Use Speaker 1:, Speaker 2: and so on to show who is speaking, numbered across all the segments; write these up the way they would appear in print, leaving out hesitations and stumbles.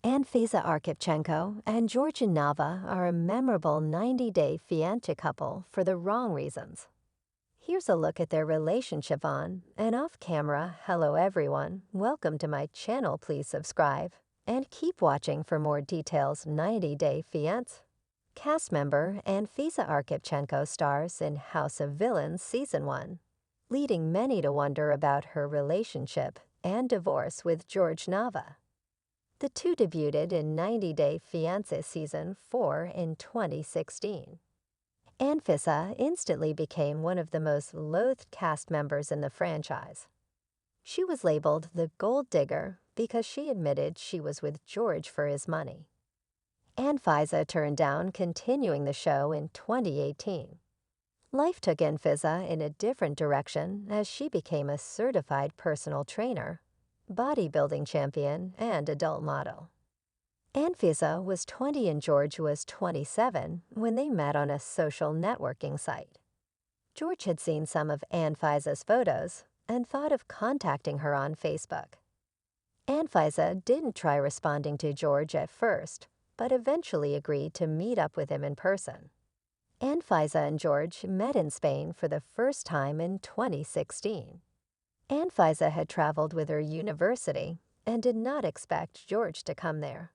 Speaker 1: Anfisa Arkhipchenko and Jorge Nava are a memorable 90-day fiancé couple for the wrong reasons. Here's a look at their relationship on and off camera. Hello everyone, welcome to my channel. Please subscribe and keep watching for more details. 90-Day Fiancé. Cast member Anfisa Arkhipchenko stars in House of Villains Season 1, leading many to wonder about her relationship and divorce with Jorge Nava. The two debuted in 90-Day Fiancé Season 4 in 2016. Anfisa instantly became one of the most loathed cast members in the franchise. She was labeled the gold digger because she admitted she was with Jorge for his money. Anfisa turned down continuing the show in 2018. Life took Anfisa in a different direction as she became a certified personal trainer, bodybuilding champion, and adult model. Anfisa was 20 and Jorge was 27 when they met on a social networking site. Jorge had seen some of Anfisa's photos and thought of contacting her on Facebook. Anfisa didn't try responding to Jorge at first, but eventually agreed to meet up with him in person. Anfisa and Jorge met in Spain for the first time in 2016. Anfisa had traveled with her university and did not expect Jorge to come there.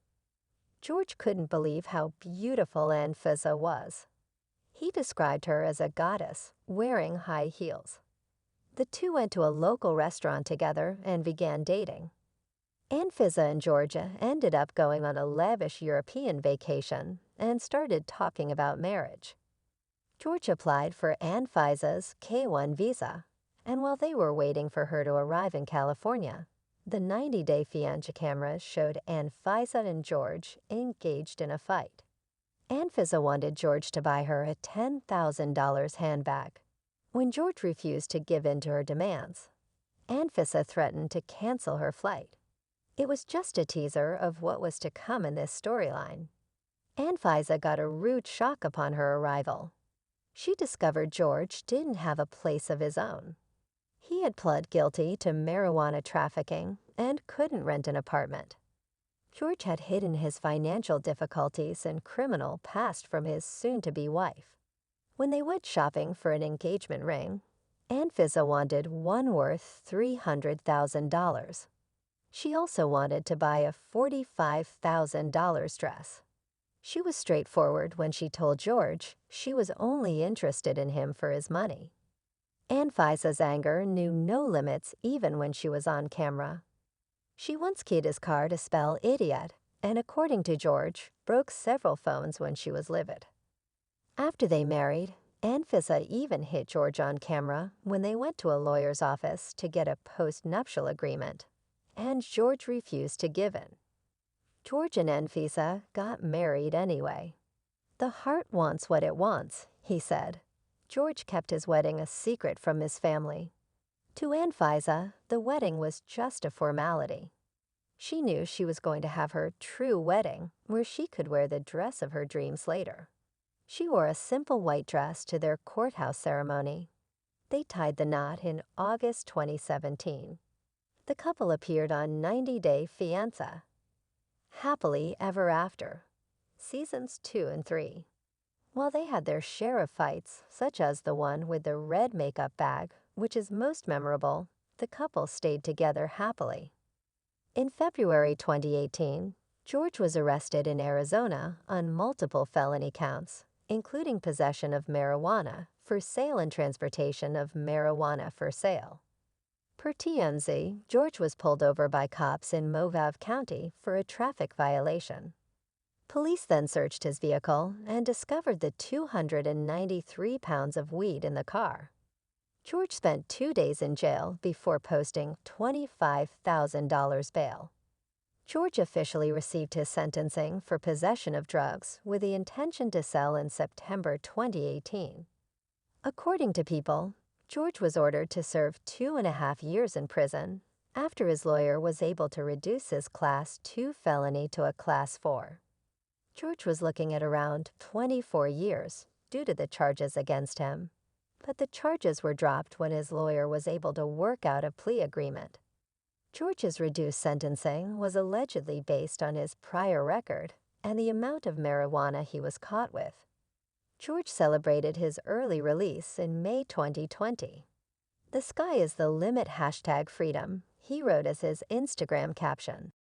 Speaker 1: Jorge couldn't believe how beautiful Anfisa was. He described her as a goddess wearing high heels. The two went to a local restaurant together and began dating. Anfisa and Jorge ended up going on a lavish European vacation and started talking about marriage. Jorge applied for Anfisa's K1 visa, and while they were waiting for her to arrive in California, the 90-Day Fiancé cameras showed Anfisa and Jorge engaged in a fight. Anfisa wanted Jorge to buy her a $10,000 handbag. When Jorge refused to give in to her demands, Anfisa threatened to cancel her flight. It was just a teaser of what was to come in this storyline. Anfisa got a rude shock upon her arrival. She discovered Jorge didn't have a place of his own. He had pled guilty to marijuana trafficking and couldn't rent an apartment. Jorge had hidden his financial difficulties and criminal past from his soon-to-be wife. When they went shopping for an engagement ring, Anfisa wanted one worth $300,000. She also wanted to buy a $45,000 dress. She was straightforward when she told Jorge she was only interested in him for his money. Anfisa's anger knew no limits even when she was on camera. She once keyed his car to spell idiot, and according to Jorge, broke several phones when she was livid. After they married, Anfisa even hit Jorge on camera when they went to a lawyer's office to get a post-nuptial agreement, and Jorge refused to give in. Jorge and Anfisa got married anyway. "The heart wants what it wants," he said. Jorge kept his wedding a secret from his family. To Anfisa, the wedding was just a formality. She knew she was going to have her true wedding, where she could wear the dress of her dreams later. She wore a simple white dress to their courthouse ceremony. They tied the knot in August 2017. The couple appeared on 90-Day Fiancé. Happily Ever After, Seasons 2 and 3. While they had their share of fights, such as the one with the red makeup bag, which is most memorable, the couple stayed together happily. In February 2018, Jorge was arrested in Arizona on multiple felony counts, including possession of marijuana for sale and transportation of marijuana for sale. Per TMZ, Jorge was pulled over by cops in Movav County for a traffic violation. Police then searched his vehicle and discovered the 293 pounds of weed in the car. Jorge spent 2 days in jail before posting $25,000 bail. Jorge officially received his sentencing for possession of drugs with the intention to sell in September 2018. According to People, Jorge was ordered to serve 2.5 years in prison after his lawyer was able to reduce his Class 2 felony to a Class 4. Jorge was looking at around 24 years due to the charges against him, but the charges were dropped when his lawyer was able to work out a plea agreement. George's reduced sentencing was allegedly based on his prior record and the amount of marijuana he was caught with. George celebrated his early release in May 2020. "The sky is the limit #freedom," he wrote as his Instagram caption.